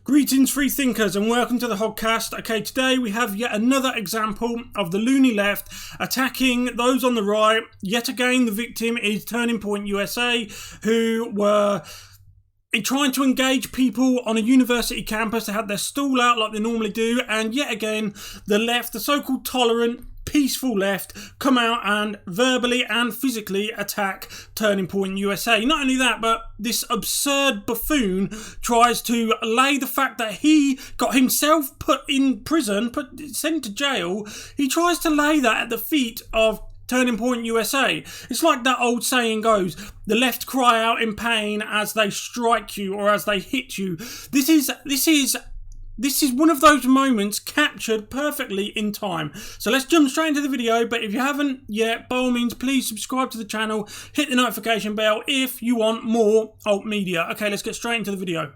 Greetings, free thinkers, and welcome to the Hoggcast. Okay, today we have yet another example of the loony left attacking those on the right. Yet again, the victim is Turning Point USA, who were trying to engage people on a university campus. They had their stall out like they normally do, and yet again, the left, the so-called tolerant, peaceful left, come out and verbally and physically attack Turning Point USA. Not only that, but this absurd buffoon tries to lay the fact that he got himself put in prison, sent to jail. He tries to lay that at the feet of Turning Point USA. It's like that old saying goes, the left cry out in pain as they strike you or as they hit you. This is one of those moments captured perfectly in time. So let's jump straight into the video, but if you haven't yet, by all means, please subscribe to the channel, hit the notification bell if you want more alt media. Okay, let's get straight into the video.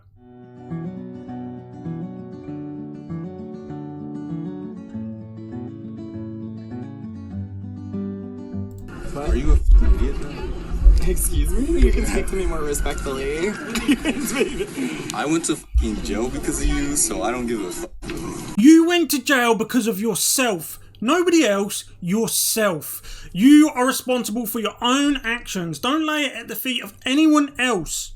Are you a Vietnam? Excuse me? You can speak to me more respectfully. I went to fucking jail because of you, so I don't give a fuck. You went to jail because of yourself. Nobody else, yourself. You are responsible for your own actions. Don't lay it at the feet of anyone else.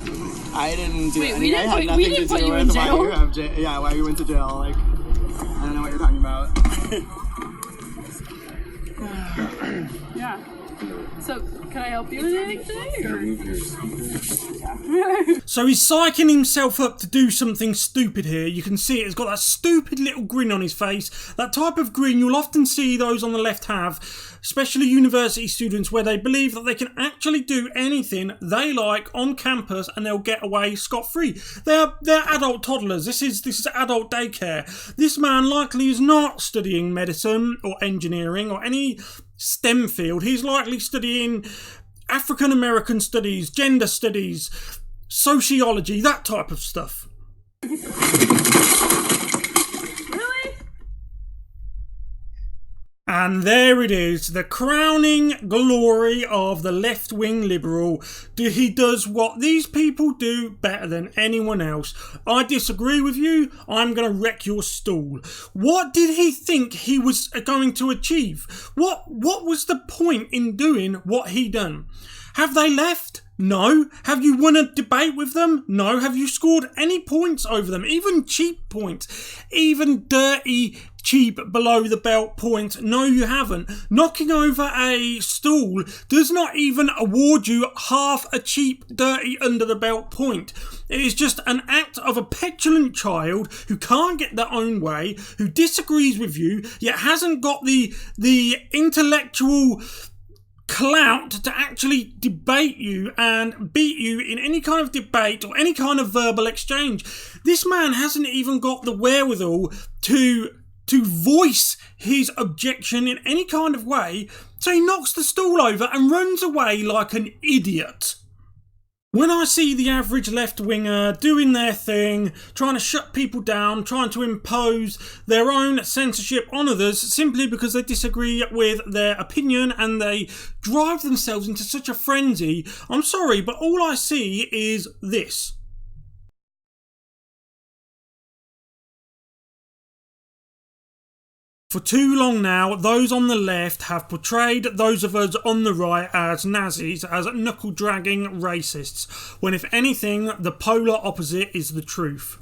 I didn't do anything. We didn't I had nothing to put do you with in why jail. you have why you went to jail. Like, I don't know what you're talking about. Yeah. So, can I help you with anything? So he's psyching himself up to do something stupid here. You can see it. He's got that stupid little grin on his face. That type of grin you'll often see those on the left have, especially university students, where they believe that they can actually do anything they like on campus and they'll get away scot-free. They're adult toddlers. This is adult daycare. This man likely is not studying medicine or engineering or any STEM field. He's likely studying African American studies, gender studies, sociology, that type of stuff. Really? And there it is, the crowning glory of the left-wing liberal. He does what these people do better than anyone else. I disagree with you. I'm going to wreck your stall. What did he think he was going to achieve? What was the point in doing what he done? Have they left? No. Have you won a debate with them? No. Have you scored any points over them? Even cheap points. Even dirty, cheap, below the belt points? No, you haven't. Knocking over a stool does not even award you half a cheap, dirty, under the belt point. It is just an act of a petulant child who can't get their own way, who disagrees with you, yet hasn't got the intellectual clout to actually debate you and beat you in any kind of debate or any kind of verbal exchange. This man hasn't even got the wherewithal to voice his objection in any kind of way, so he knocks the stool over and runs away like an idiot. When I see the average left-winger doing their thing, trying to shut people down, trying to impose their own censorship on others simply because they disagree with their opinion and they drive themselves into such a frenzy, I'm sorry, but all I see is this. For too long now, those on the left have portrayed those of us on the right as Nazis, as knuckle-dragging racists, when if anything, the polar opposite is the truth.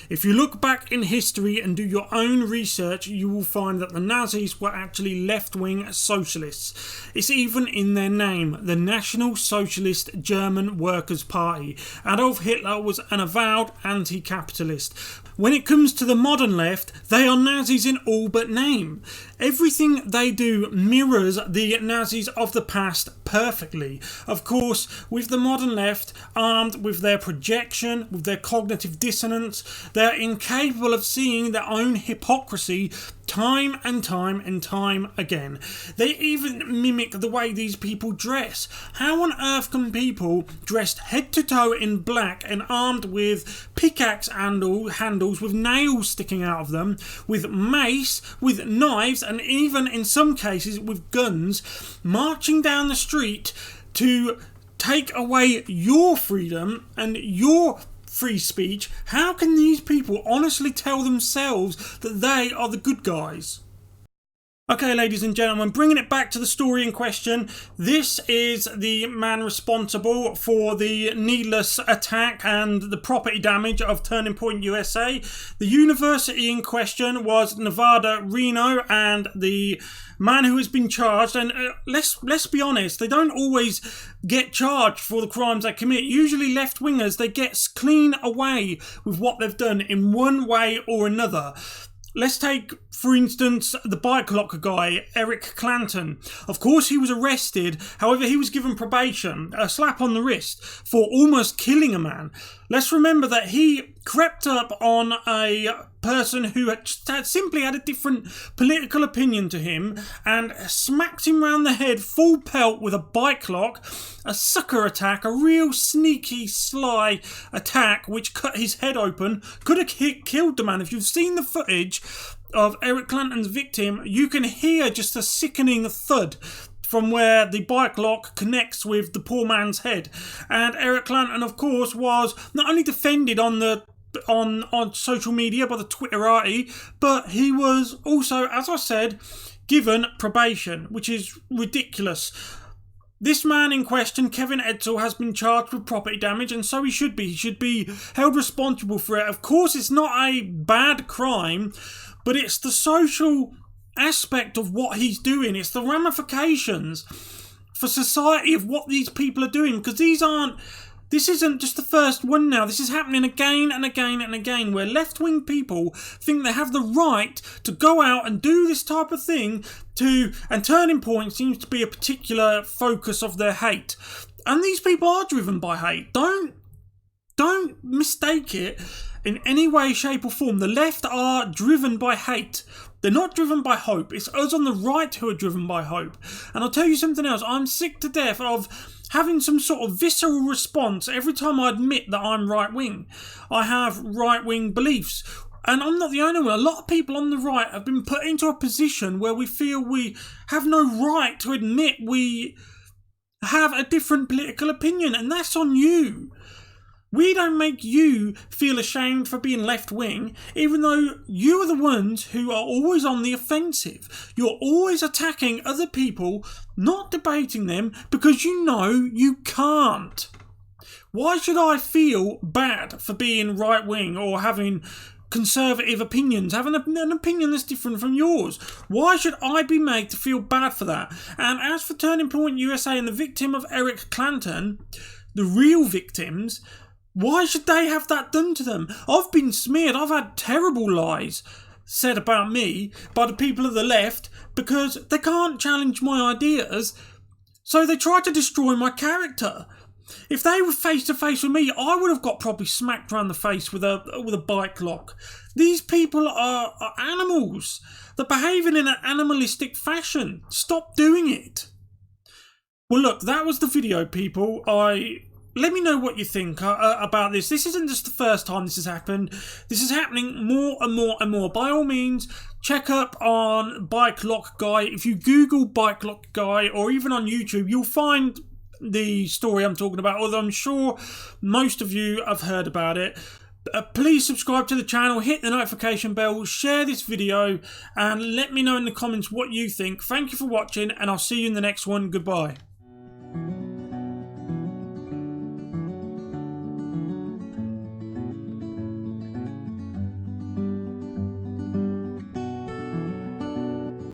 If you look back in history and do your own research, you will find that the Nazis were actually left-wing socialists. It's even in their name, the National Socialist German Workers' Party. Adolf Hitler was an avowed anti-capitalist. When it comes to the modern left, they are Nazis in all but name. Everything they do mirrors the Nazis of the past perfectly. Of course, with the modern left, armed with their projection, with their cognitive dissonance, they're incapable of seeing their own hypocrisy time and time again. They even mimic the way these people dress. How on earth can people dressed head to toe in black and armed with pickaxe handles with nails sticking out of them, with mace, with knives, and even in some cases with guns, marching down the street to take away your freedom and your free speech, how can these people honestly tell themselves that they are the good guys? Okay, ladies and gentlemen, bringing it back to the story in question, this is the man responsible for the needless attack and the property damage of Turning Point USA. The university in question was Nevada, Reno, and the man who has been charged, and let's be honest, they don't always get charged for the crimes they commit. Usually left-wingers, they get clean away with what they've done in one way or another. Let's take, for instance, the bike locker guy, Eric Clanton. Of course, he was arrested. However, he was given probation, a slap on the wrist, for almost killing a man. Let's remember that he crept up on a person who had simply had a different political opinion to him and smacked him round the head full pelt with a bike lock, a sucker attack, a real sneaky, sly attack which cut his head open, could have killed the man. If you've seen the footage of Eric Clanton's victim, you can hear just a sickening thud from where the bike lock connects with the poor man's head. And Eric Clanton, of course, was not only defended on social media by the Twitterati, but he was also, as I said, given probation, which is ridiculous. This man in question, Kevin Edsall, has been charged with property damage, and so he should be. He should be held responsible for it. Of course, it's not a bad crime, but it's the social aspect of what he's doing. It's the ramifications for society of what these people are doing, because this isn't just the first one now. This is happening again and again and again, where left-wing people think they have the right to go out and do this type of thing, and Turning Point seems to be a particular focus of their hate. And these people are driven by hate. Don't mistake it in any way, shape or form. The left are driven by hate. They're not driven by hope. It's us on the right who are driven by hope. And I'll tell you something else. I'm sick to death of having some sort of visceral response every time I admit that I'm right-wing. I have right-wing beliefs. And I'm not the only one. A lot of people on the right have been put into a position where we feel we have no right to admit we have a different political opinion. And that's on you. We don't make you feel ashamed for being left-wing, even though you are the ones who are always on the offensive. You're always attacking other people, not debating them, because you know you can't. Why should I feel bad for being right-wing or having conservative opinions, having an opinion that's different from yours? Why should I be made to feel bad for that? And as for Turning Point USA and the victim of Eric Clanton, the real victims, why should they have that done to them? I've been smeared. I've had terrible lies said about me by the people of the left because they can't challenge my ideas, so they try to destroy my character. If they were face to face with me, I would have got probably smacked around the face with a bike lock. These people are animals. They're behaving in an animalistic fashion. Stop doing it. Well, look, that was the video, people. Let me know what you think about this. This isn't just the first time this has happened. This is happening more and more and more. By all means, check up on Bike Lock Guy. If you Google Bike Lock Guy, or even on YouTube, you'll find the story I'm talking about, although I'm sure most of you have heard about it. Please subscribe to the channel, hit the notification bell, share this video, and let me know in the comments what you think. Thank you for watching, and I'll see you in the next one. Goodbye.